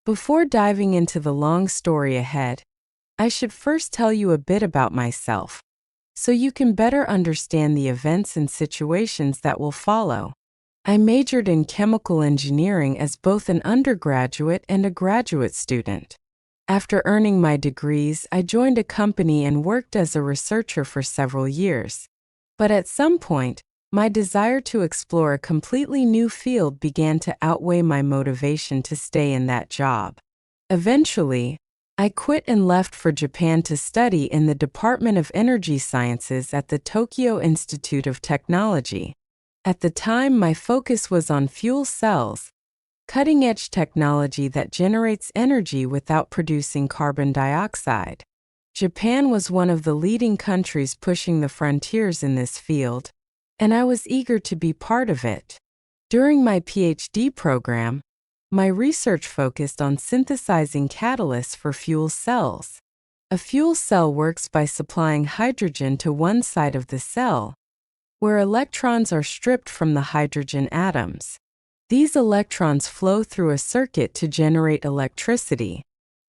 Before diving into the long story ahead, I should first tell you a bit about myself, so you can better understand the events and situations that will follow. I majored in chemical engineering as both an undergraduate and a graduate student. After earning my degrees, I joined a company and worked as a researcher for several years. But at some point, my desire to explore a completely new field began to outweigh my motivation to stay in that job. Eventually, I quit and left for Japan to study in the Department of Energy Sciences at the Tokyo Institute of Technology. At the time, my focus was on fuel cells, cutting-edge technology that generates energy without producing carbon dioxide. Japan was one of the leading countries pushing the frontiers in this field, and I was eager to be part of it. During my PhD program, my research focused on synthesizing catalysts for fuel cells. A fuel cell works by supplying hydrogen to one side of the cell, where electrons are stripped from the hydrogen atoms. These electrons flow through a circuit to generate electricity.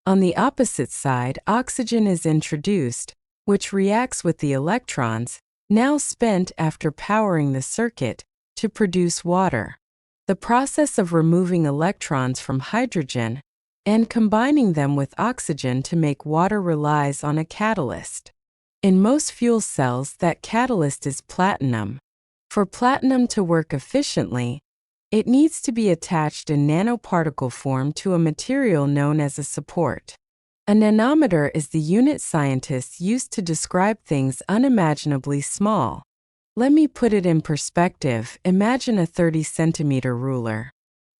On the opposite side, oxygen is introduced, which reacts with the electrons, now spent after powering the circuit, to produce water. The process of removing electrons from hydrogen and combining them with oxygen to make water relies on a catalyst. In most fuel cells, that catalyst is platinum. For platinum to work efficiently, it needs to be attached in nanoparticle form to a material known as a support. A nanometer is the unit scientists use to describe things unimaginably small. Let me put it in perspective. Imagine a 30-centimeter ruler.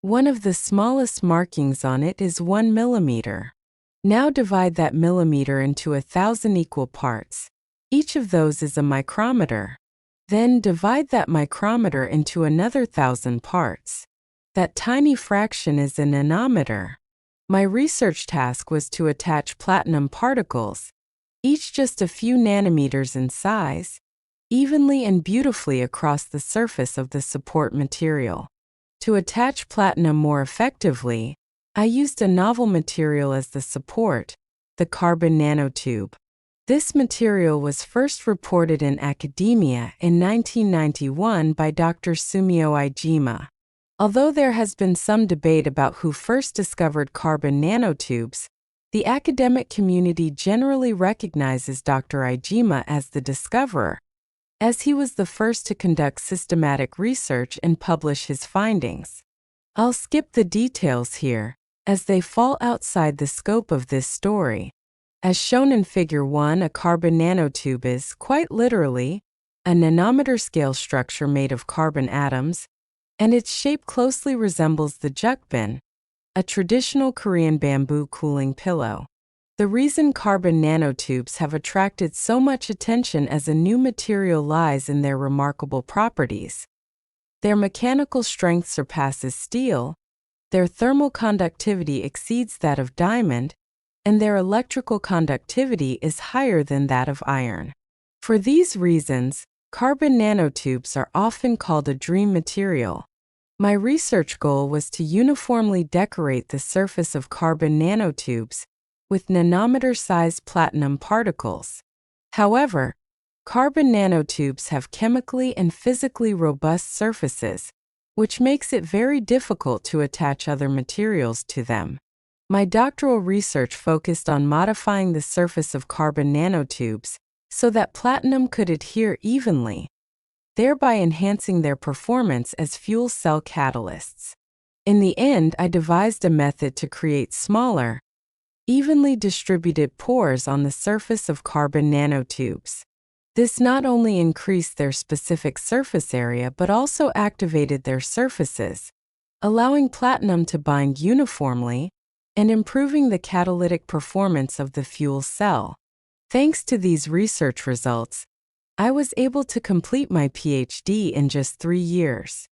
One of the smallest markings on it is 1 millimeter. Now divide that millimeter into 1,000 equal parts. Each of those is a micrometer. Then divide that micrometer into another 1,000 parts. That tiny fraction is a nanometer. My research task was to attach platinum particles, each just a few nanometers in size, evenly and beautifully across the surface of the support material. To attach platinum more effectively, I used a novel material as the support, the carbon nanotube. This material was first reported in academia in 1991 by Dr. Sumio Iijima. Although there has been some debate about who first discovered carbon nanotubes, the academic community generally recognizes Dr. Iijima as the discoverer, as he was the first to conduct systematic research and publish his findings. I'll skip the details here, as they fall outside the scope of this story. As shown in Figure 1, a carbon nanotube is, quite literally, a nanometer-scale structure made of carbon atoms, and its shape closely resembles the jukbin, a traditional Korean bamboo cooling pillow. The reason carbon nanotubes have attracted so much attention as a new material lies in their remarkable properties. Their mechanical strength surpasses steel, their thermal conductivity exceeds that of diamond, and their electrical conductivity is higher than that of iron. For these reasons, carbon nanotubes are often called a dream material. My research goal was to uniformly decorate the surface of carbon nanotubes with nanometer-sized platinum particles. However, carbon nanotubes have chemically and physically robust surfaces, which makes it very difficult to attach other materials to them. My doctoral research focused on modifying the surface of carbon nanotubes so that platinum could adhere evenly, thereby enhancing their performance as fuel cell catalysts. In the end, I devised a method to create smaller, evenly distributed pores on the surface of carbon nanotubes. This not only increased their specific surface area but also activated their surfaces, allowing platinum to bind uniformly and improving the catalytic performance of the fuel cell. Thanks to these research results, I was able to complete my PhD in just 3 years.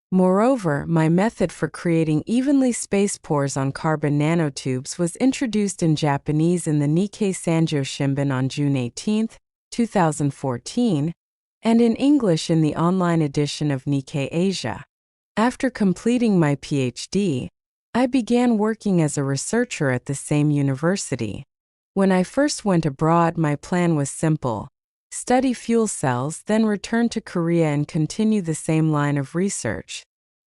Moreover, my method for creating evenly spaced pores on carbon nanotubes was introduced in Japanese in the Nikkei Sanjo Shimbun on June 18, 2014, and in English in the online edition of Nikkei Asia. After completing my PhD, I began working as a researcher at the same university. When I first went abroad, my plan was simple: study fuel cells, then return to Korea and continue the same line of research.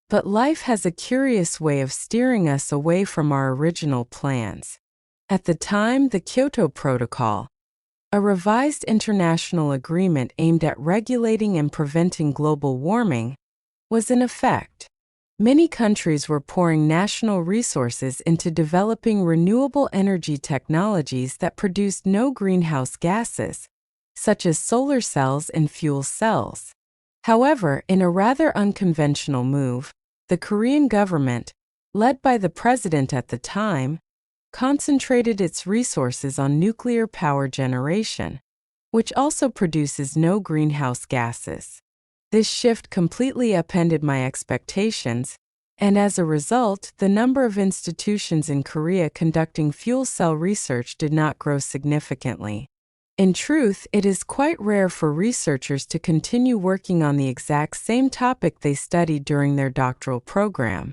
But life has a curious way of steering us away from our original plans. At the time, the Kyoto Protocol, a revised international agreement aimed at regulating and preventing global warming, was in effect. Many countries were pouring national resources into developing renewable energy technologies that produced no greenhouse gases, such as solar cells and fuel cells. However, in a rather unconventional move, the Korean government, led by the president at the time, concentrated its resources on nuclear power generation, which also produces no greenhouse gases. This shift completely upended my expectations, and as a result, the number of institutions in Korea conducting fuel cell research did not grow significantly. In truth, it is quite rare for researchers to continue working on the exact same topic they studied during their doctoral program.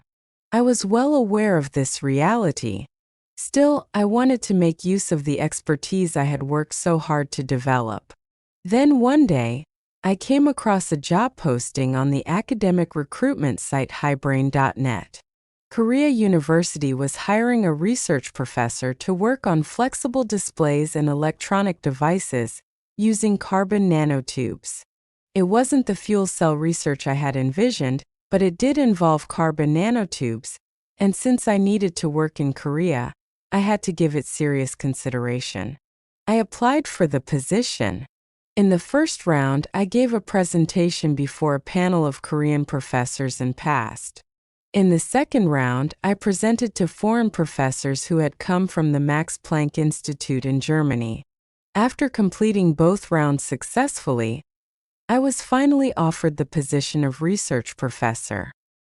I was well aware of this reality. Still, I wanted to make use of the expertise I had worked so hard to develop. Then one day, I came across a job posting on the academic recruitment site highbrain.net. Korea University was hiring a research professor to work on flexible displays and electronic devices using carbon nanotubes. It wasn't the fuel cell research I had envisioned, but it did involve carbon nanotubes, and since I needed to work in Korea, I had to give it serious consideration. I applied for the position. In the first round, I gave a presentation before a panel of Korean professors and passed. In the second round, I presented to foreign professors who had come from the Max Planck Institute in Germany. After completing both rounds successfully, I was finally offered the position of research professor.